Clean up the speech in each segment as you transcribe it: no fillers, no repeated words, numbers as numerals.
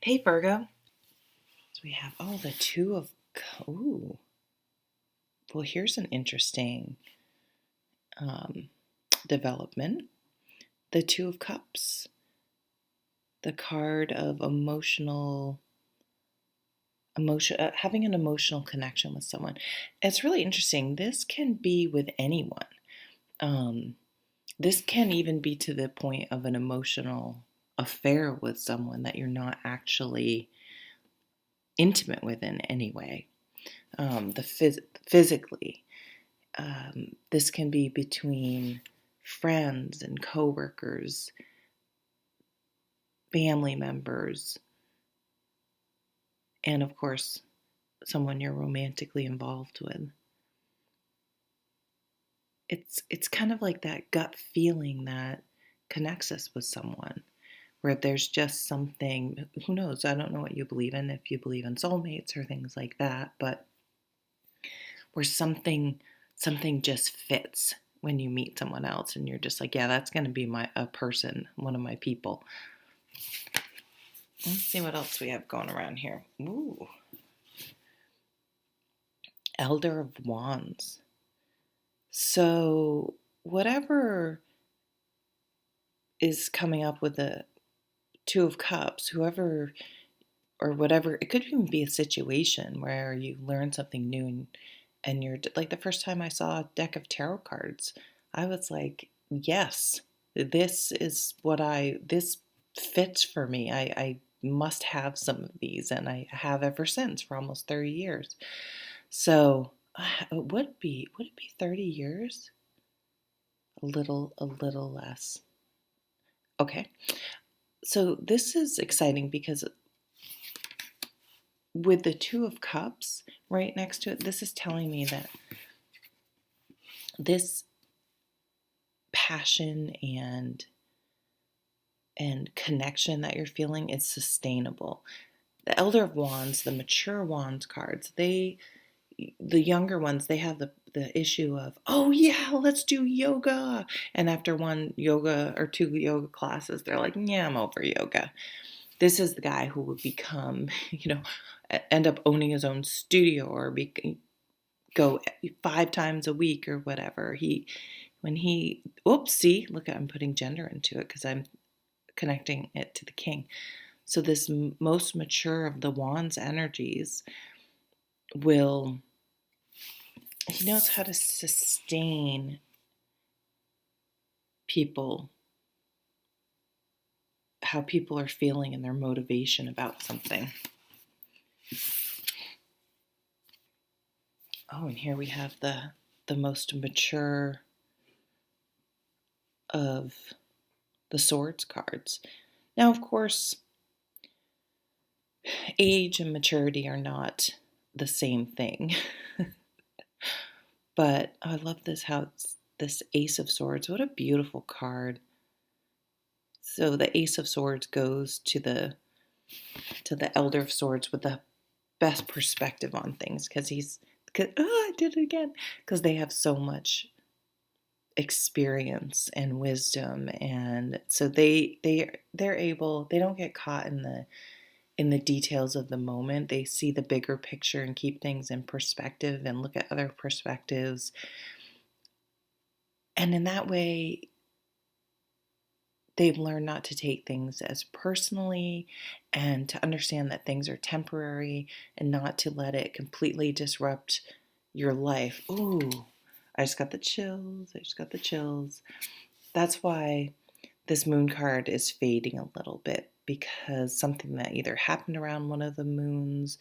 Hey Virgo. So we have the two of ooh. Well, here's an interesting um, development. The Two of Cups, the card of having an emotional connection with someone. It's really interesting. This can be with anyone. Um, this can even be to the point of an emotional affair with someone that you're not actually intimate with in any way. Physically. This can be between friends and coworkers, family members, and of course, someone you're romantically involved with. It's kind of like that gut feeling that connects us with someone, where there's just something. Who knows? I don't know what you believe in, if you believe in soulmates or things like that, but where something just fits when you meet someone else and you're just like, yeah, that's going to be a person, one of my people. Let's see what else we have going around here. Ooh. Elder of Wands. So whatever is coming up with the Two of Cups, whoever or whatever, it could even be a situation where you learn something new, and you're like, the first time I saw a deck of tarot cards, I was like, yes, this fits for me. I must have some of these, and I have ever since for almost 30 years. So would it be 30 years? A little less. Okay. So this is exciting because with the Two of Cups right next to it, this is telling me that this passion and connection that you're feeling is sustainable. The Elder of Wands, the mature Wands cards, the younger ones, they have the issue of, oh yeah, let's do yoga. And after one yoga or two yoga classes, they're like, yeah, I'm over yoga. This is the guy who would become, end up owning his own studio, or go 5 times a week or whatever. See, look, I'm putting gender into it because I'm connecting it to the king. So this most mature of the Wands energies he knows how to sustain people, how people are feeling and their motivation about something. Oh, and here we have the most mature of the Swords cards. Now, of course, age and maturity are not the same thing. But I love this Ace of Swords. What a beautiful card. So the Ace of Swords goes to the Elder of Swords with the best perspective on things, because I did it again, because they have so much experience and wisdom, and so they're able, they don't get caught in the details of the moment. They see the bigger picture and keep things in perspective and look at other perspectives, and in that way they've learned not to take things as personally, and to understand that things are temporary, and not to let it completely disrupt your life. Ooh, I just got the chills. That's why this moon card is fading a little bit, because something that either happened around one of the moons,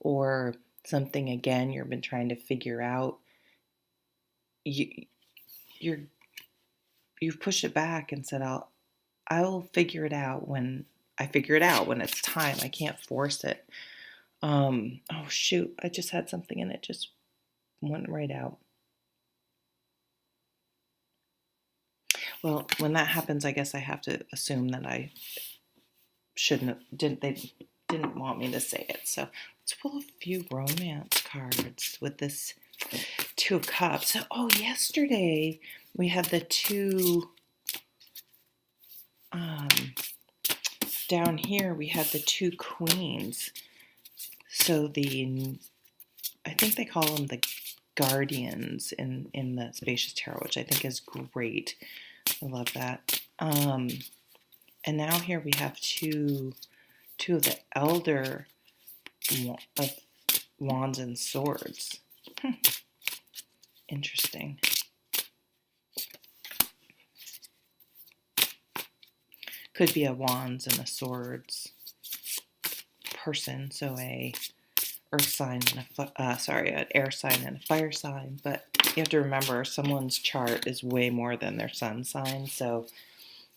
or something, again, you've been trying to figure out, you you're you've pushed it back and said, I'll figure it out when I figure it out, when it's time. I can't force it. Oh shoot, I just had something and it just went right out. Well, when that happens, I guess I have to assume that I they didn't want me to say it. So let's pull a few romance cards with this Two of Cups. So, yesterday we had the two down here we had the two queens. So I think they call them the guardians in the Spacious Tarot, which I think is great. I love that. And now here we have two of the elder of wands and swords. Interesting. Could be a wands and a swords person, so a earth sign and an air sign and a fire sign. But you have to remember, someone's chart is way more than their sun sign. So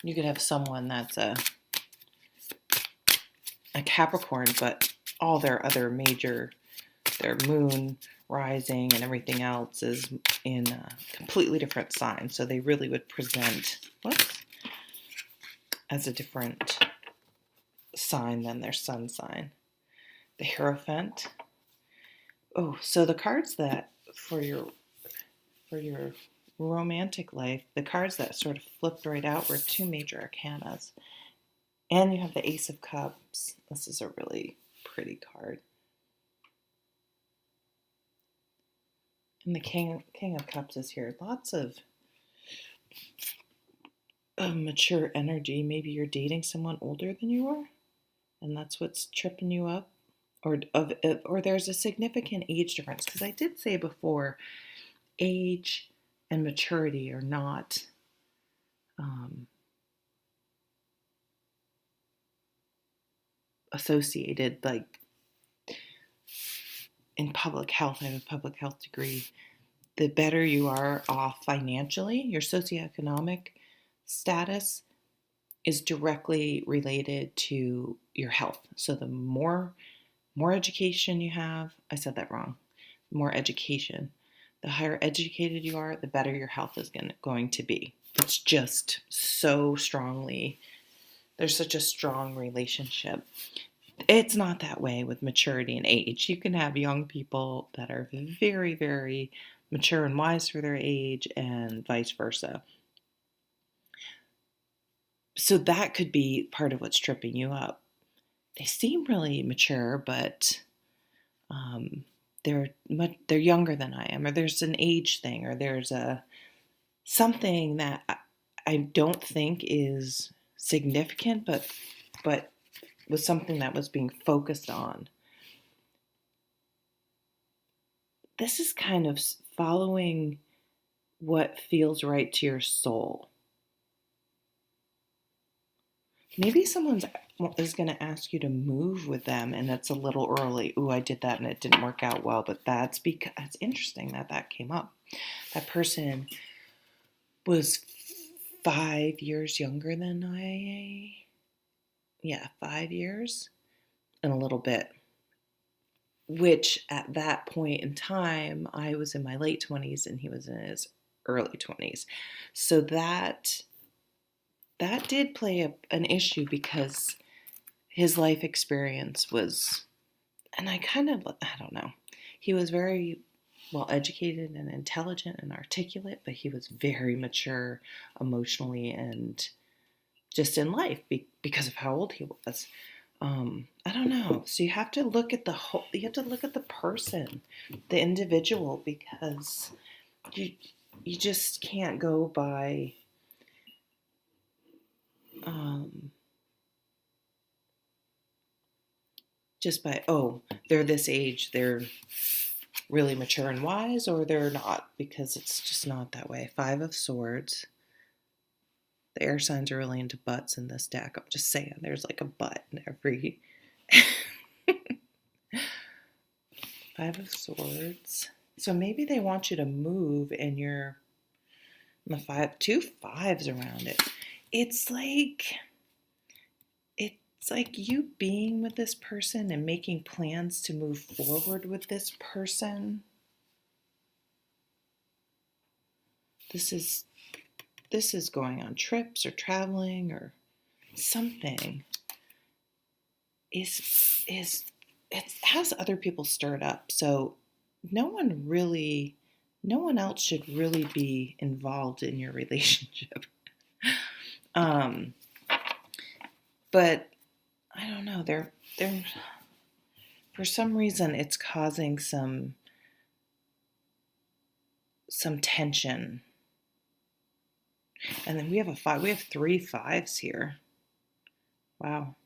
you could have someone that's a Capricorn, but all their other their moon, rising, and everything else is in a completely different sign. So they really would present as a different sign than their sun sign. The Hierophant. Oh, so the cards that for your romantic life, the cards that sort of flipped right out were two major arcanas. And you have the Ace of Cups. This is a really pretty card. And the King of Cups is here. Lots of mature energy. Maybe you're dating someone older than you are, and that's what's tripping you up. Or there's a significant age difference. Because I did say before, age and maturity are not associated. Like in public health, I have a public health degree. The better you are off financially, your socioeconomic status is directly related to your health. So the more education you have, I said that wrong, more education, the higher educated you are, the better your health is going to be. It's just so strongly, there's such a strong relationship. It's not that way with maturity and age. You can have young people that are very, very mature and wise for their age, and vice versa. So that could be part of what's tripping you up. They seem really mature, but they're younger than I am, or there's an age thing, or there's something that I don't think is significant, but was something that was being focused on. This is kind of following what feels right to your soul. Maybe someone is going to ask you to move with them, and it's a little early. Ooh, I did that and it didn't work out well, but that's because it's interesting that came up. That person was 5 years younger than 5 years and a little bit, which at that point in time, I was in my late 20s and he was in his early 20s. So that did play an issue, because his life experience was, and I don't know, he was very well educated and intelligent and articulate, but he was very mature emotionally and just in life because of how old he was. I don't know. So you have to look at you have to look at the person, the individual, because you just can't go by just by, they're this age, they're really mature and wise, or they're not, because it's just not that way. 5 of Swords. The air signs are really into butts in this deck. I'm just saying, there's like a butt in every 5 of Swords. So maybe they want you to move, and you're two fives around it. It's like you being with this person and making plans to move forward with this person. This is going on trips or traveling or something. It has other people stirred up. So no one else should really be involved in your relationship. But I don't know, they're for some reason it's causing some tension. And then we have a 5. We have 3 5s here. Wow.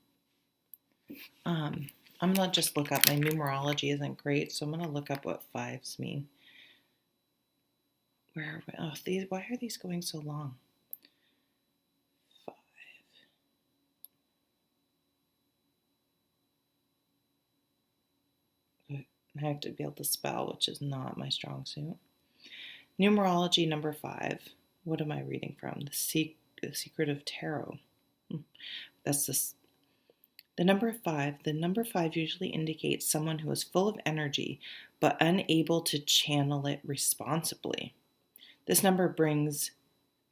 I'm gonna just look up. My numerology isn't great, so I'm gonna look up what 5s mean. Where? Oh, these. Why are these going so long? 5. I have to be able to spell, which is not my strong suit. Numerology number 5. What am I reading from? The Secret of Tarot. That's the number 5. The number 5 usually indicates someone who is full of energy but unable to channel it responsibly. This number brings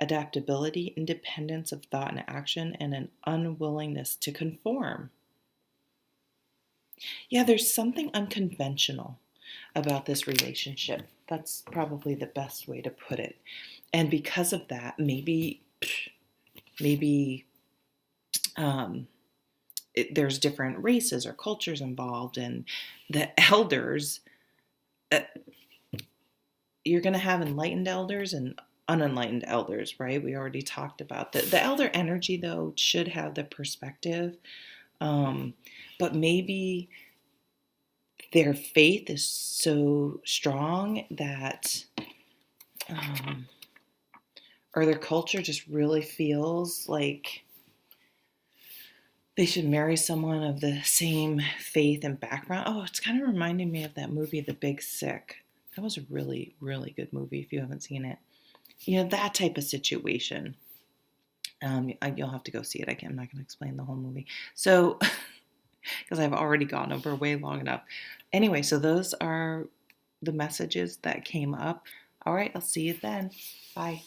adaptability, independence of thought and action, and an unwillingness to conform. Yeah, there's something unconventional about this relationship. That's probably the best way to put it. And because of that, maybe there's different races or cultures involved, and the elders, uh, you're going to have enlightened elders and unenlightened elders, right? We already talked about the elder energy, though, should have the perspective, but maybe their faith is so strong that, or their culture just really feels like they should marry someone of the same faith and background. Oh, it's kind of reminding me of that movie, The Big Sick. That was a really, really good movie if you haven't seen it. You know, that type of situation. You'll have to go see it. I'm not going to explain the whole movie. So, because I've already gone over way long enough. Anyway, so those are the messages that came up. All right, I'll see you then. Bye.